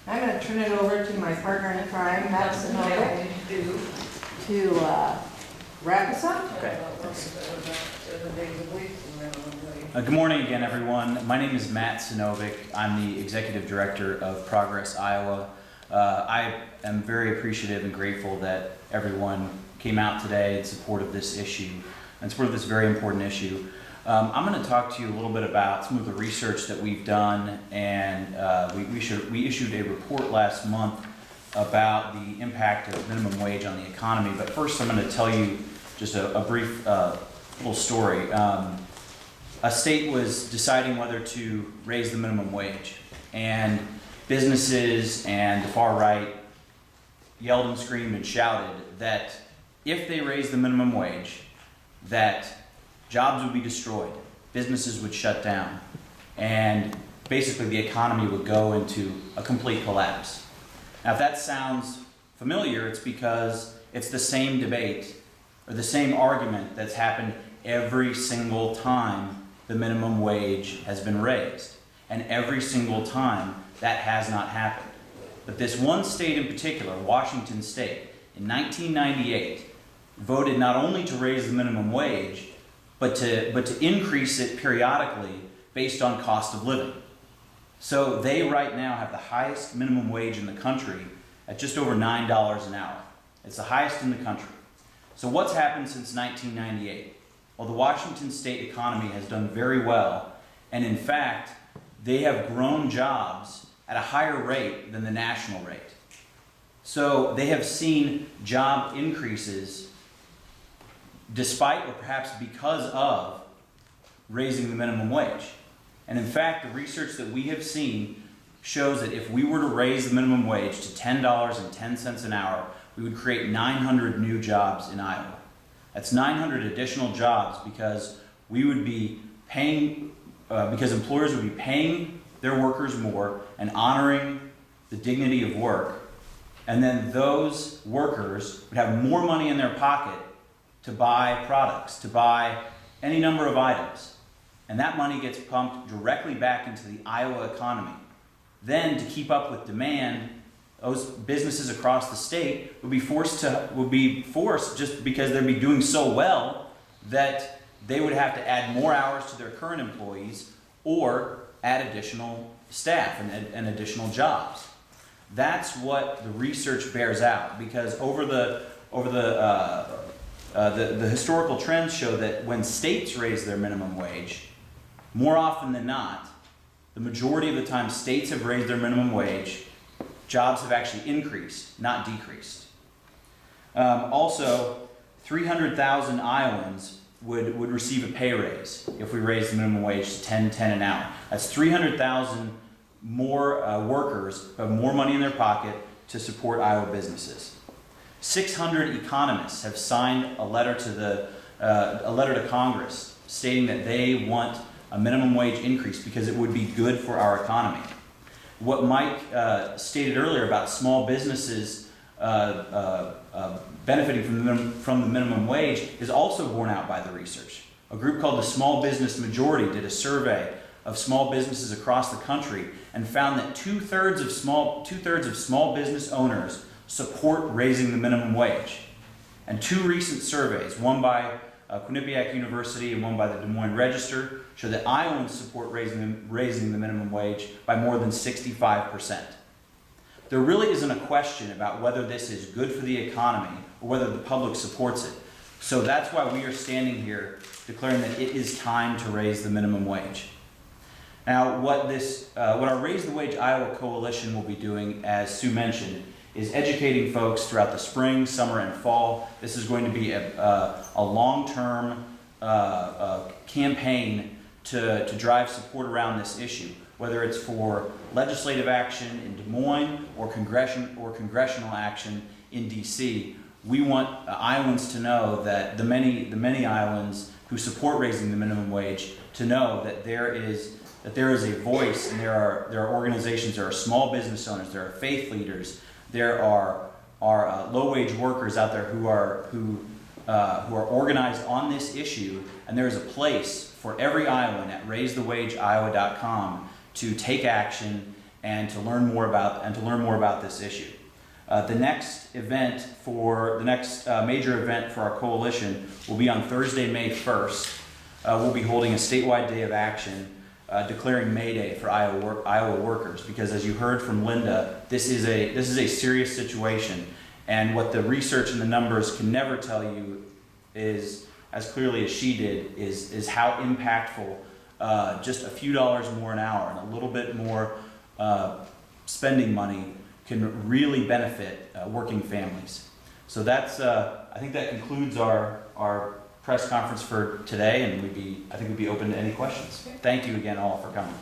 I'm going to turn it over to my partner in crime, Matt Sinovic, to wrap us up. Okay. Good morning again, everyone. My name is Matt Sinovic. I'm the Executive Director of Progress Iowa. I am very appreciative and grateful that everyone came out today in support of this issue, in support of this very important issue. I'm going to talk to you a little bit about some of the research that we've done, and we issued a report last month about the impact of minimum wage on the economy. But first, I'm going to tell you just a brief little story. A state was deciding whether to raise the minimum wage, and businesses and the far right yelled and screamed and shouted that if they raised the minimum wage, that jobs would be destroyed, businesses would shut down, and basically the economy would go into a complete collapse. Now, if that sounds familiar, it's because it's the same debate or the same argument that's happened every single time the minimum wage has been raised, and every single time that has not happened. But this one state in particular, Washington State, in 1998, voted not only to raise the minimum wage, but to increase it periodically based on cost of living. So they right now have the highest minimum wage in the country at just over $9 an hour. It's the highest in the country. So what's happened since 1998? Well, the Washington State economy has done very well, and in fact, they have grown jobs at a higher rate than the national rate. So they have seen job increases despite or perhaps because of raising the minimum wage. And in fact, the research that we have seen shows that if we were to raise the minimum wage to $10.10 an hour, we would create 900 new jobs in Iowa. That's 900 additional jobs because we would be paying, because employers would be paying their workers more and honoring the dignity of work. And then those workers would have more money in their pocket to buy products, to buy any number of items. And that money gets pumped directly back into the Iowa economy. Then, to keep up with demand, those businesses across the state would be forced just because they'd be doing so well that they would have to add more hours to their current employees or add additional staff and additional jobs. That's what the research bears out, because the historical trends show that when states raise their minimum wage, more often than not, the majority of the time states have raised their minimum wage, jobs have actually increased, not decreased. Also, 300,000 Iowans would receive a pay raise if we raise the minimum wage to $10.10 an hour. That's 300,000 more workers who have more money in their pocket to support Iowa businesses. 600 economists have signed a letter to Congress stating that they want a minimum wage increase because it would be good for our economy. What Mike stated earlier about small businesses benefiting from the minimum wage is also borne out by the research. A group called the Small Business Majority did a survey of small businesses across the country and found that two-thirds of small business owners support raising the minimum wage. And two recent surveys, one by Quinnipiac University and one by the Des Moines Register, show that Iowans support raising the minimum wage by more than 65%. There really isn't a question about whether this is good for the economy or whether the public supports it. So that's why we are standing here declaring that it is time to raise the minimum wage. Now, what our Raise the Wage Iowa Coalition will be doing, as Sue mentioned, is educating folks throughout the spring, summer, and fall. This is going to be a long-term campaign to drive support around this issue, whether it's for legislative action in Des Moines or congressional action in D.C. We want Iowans to know that the many Iowans who support raising the minimum wage to know that there is a voice, and there are organizations, there are small business owners, there are faith leaders, there are low-wage workers out there who are organized on this issue, and there is a place for every Iowan at raisethewageiowa.com to take action and to learn more about this issue. The next major event for our coalition will be on Thursday, May 1st. We'll be holding a statewide day of action declaring May Day for Iowa workers, because as you heard from Linda, this is a serious situation, and what the research and the numbers can never tell you is, as clearly as she did, is how impactful just a few dollars more an hour and a little bit more spending money can really benefit working families. So that's I think that concludes our press conference for today, and I think we'd be open to any questions. Thank you again all for coming.